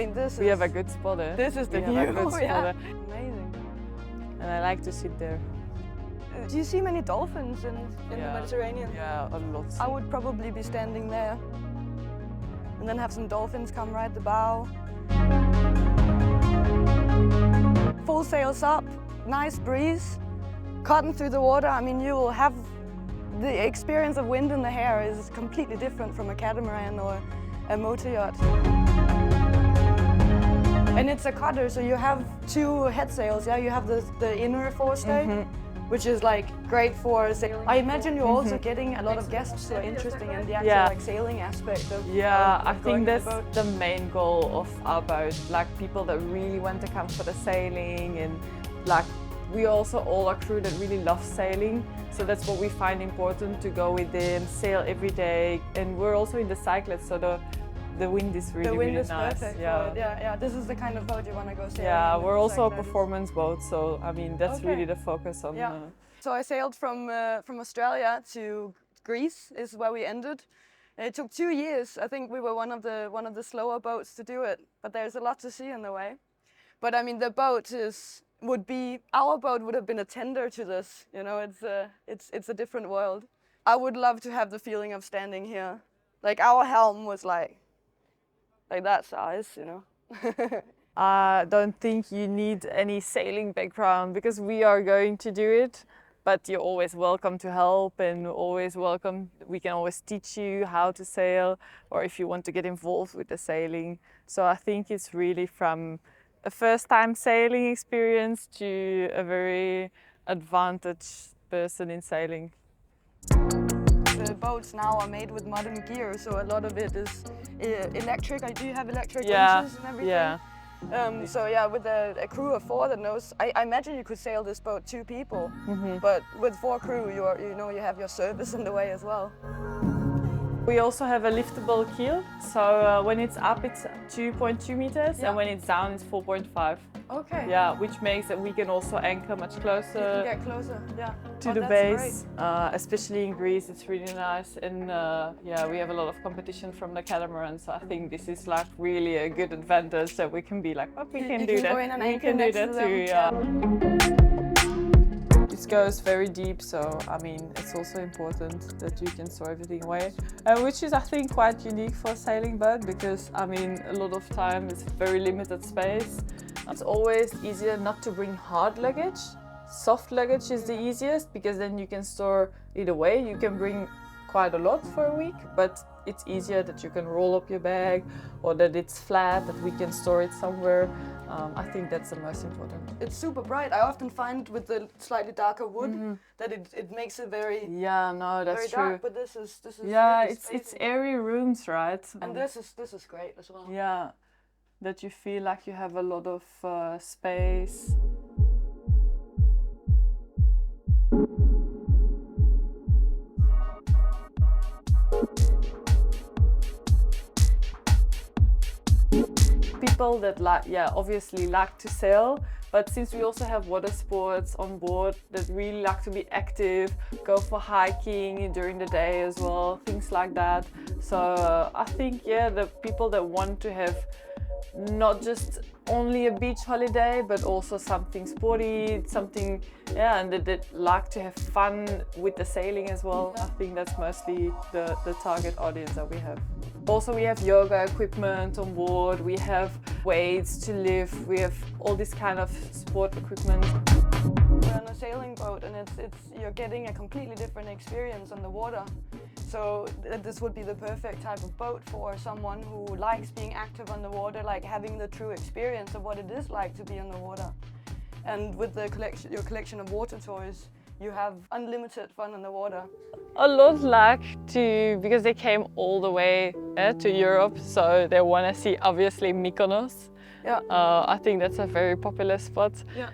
mean, We have a good spotter. This is the We view. have a good Yeah. spotter. Amazing. And I like to sit there. Do you see many dolphins in the Mediterranean? Yeah, a lot. I would probably be standing there and then have some dolphins come ride the bow. Full sails up, nice breeze, cutting through the water. I mean, you will have the experience of wind in the hair is completely different from a catamaran or a motor yacht. And it's a cutter, so you have two head sails. Yeah, you have the inner forestay, which is like great for sailing. I imagine you're also getting a lot of guests who are interested in the actual like sailing aspect of I think going that's on the boat. the main goal of our boat. Like people that really want to come for the sailing, and like we also all are crew that really love sailing. So that's what we find important, to go with them, sail every day. And we're also in the cyclists, so the wind is really, The wind really is nice. perfect for it. Yeah. This is the kind of boat you want to go sailing. Yeah, in, we're also a cyclists. performance boat, so I mean that's Okay. really the focus on. Yeah. So I sailed from Australia to Greece, is where we ended. And it took 2 years. I think we were one of the slower boats to do it, but there's a lot to see on the way. But I mean, the boat our boat would have been a tender to this. You know, it's a different world. I would love to have the feeling of standing here. Like our helm was like that size, you know. I don't think you need any sailing background because we are going to do it, but you're always welcome to help, and always welcome. We can always teach you how to sail, or if you want to get involved with the sailing. So I think it's really from a first time sailing experience to a very advantaged person in sailing. The boats now are made with modern gear, so a lot of it is electric. Do you have electric winches and everything? Yeah. So yeah, with a crew of 4 that knows, I imagine you could sail this boat 2 people, but with 4 crew, you have your service in the way as well. We also have a liftable keel, so when it's up it's 2.2 meters, and when it's down it's 4.5. Okay. Yeah, which makes that we can also anchor much closer. You can get closer, yeah. To the base, especially in Greece, it's really nice, and we have a lot of competition from the catamaran, so I think this is like really a good advantage that we can be like, oh, we can do that. Go in and we anchor can do next that to them. too. Yeah. It goes very deep, so I mean it's also important that you can store everything away, which is I think quite unique for a sailing boat, because I mean a lot of time it's very limited space. It's always easier not to bring hard luggage. Soft luggage is the easiest, because then you can store it away. You can bring quite a lot for a week, but it's easier that you can roll up your bag, or that it's flat, that we can store it somewhere. I think that's the most important. It's super bright. I often find with the slightly darker wood that it makes it very that's very true. dark. But this is yeah, really it's spacey. airy rooms, right? And this is great as well. Yeah, that you feel like you have a lot of space. People that obviously like to sail, but since we also have water sports on board, that really like to be active, go for hiking during the day as well, things like that. So I think the people that want to have not just only a beach holiday, but also something sporty, something, and that like to have fun with the sailing as well. I think that's mostly the target audience that we have. Also, we have yoga equipment on board, we have weights to lift, we have all this kind of sport equipment. We're on a sailing boat, and you're getting a completely different experience on the water. So this would be the perfect type of boat for someone who likes being active on the water, like having the true experience of what it is like to be on the water. And with your collection of water toys, you have unlimited fun on the water. A lot like because they came all the way to Europe, so they want to see obviously Mykonos. Yeah. I think that's a very popular spot. Yeah.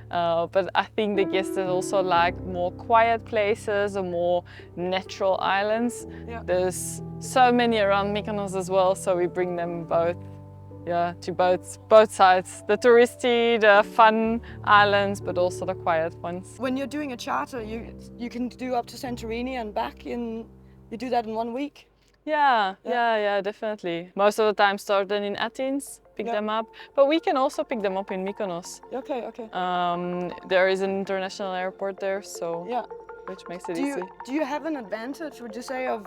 But I think the guests also like more quiet places or more natural islands. Yeah. There's so many around Mykonos as well, so we bring them both. Yeah, to both sides. The touristy, the fun islands, but also the quiet ones. When you're doing a charter, you can do up to Santorini and back you do that in 1 week? Yeah, definitely. Most of the time started in Athens, pick Yeah. them up, but we can also pick them up in Mykonos. Okay, okay. There is an international airport there, so Yeah. which makes it Do easy. you have an advantage, would you say, of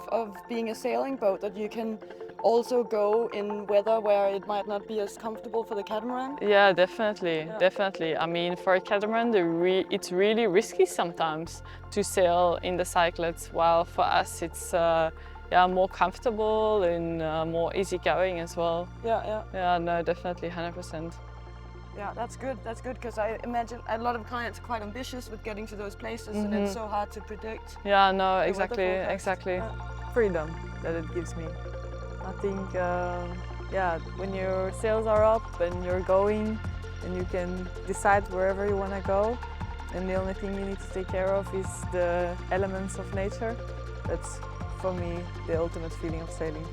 being a sailing boat, that you can also go in weather where it might not be as comfortable for the catamaran? Yeah, definitely. I mean, for a catamaran, it's really risky sometimes to sail in the cyclets, while for us it's yeah, more comfortable and more easygoing as well. Yeah. Yeah, no, definitely, 100%. Yeah, that's good. That's good, because I imagine a lot of clients are quite ambitious with getting to those places, and it's so hard to predict. Yeah, no, the weather exactly, forecast. exactly. Yeah. Freedom that it gives me. I think, yeah, when your sails are up and you're going, and you can decide wherever you want to go, and the only thing you need to take care of is the elements of nature. That's, for me, the ultimate feeling of sailing.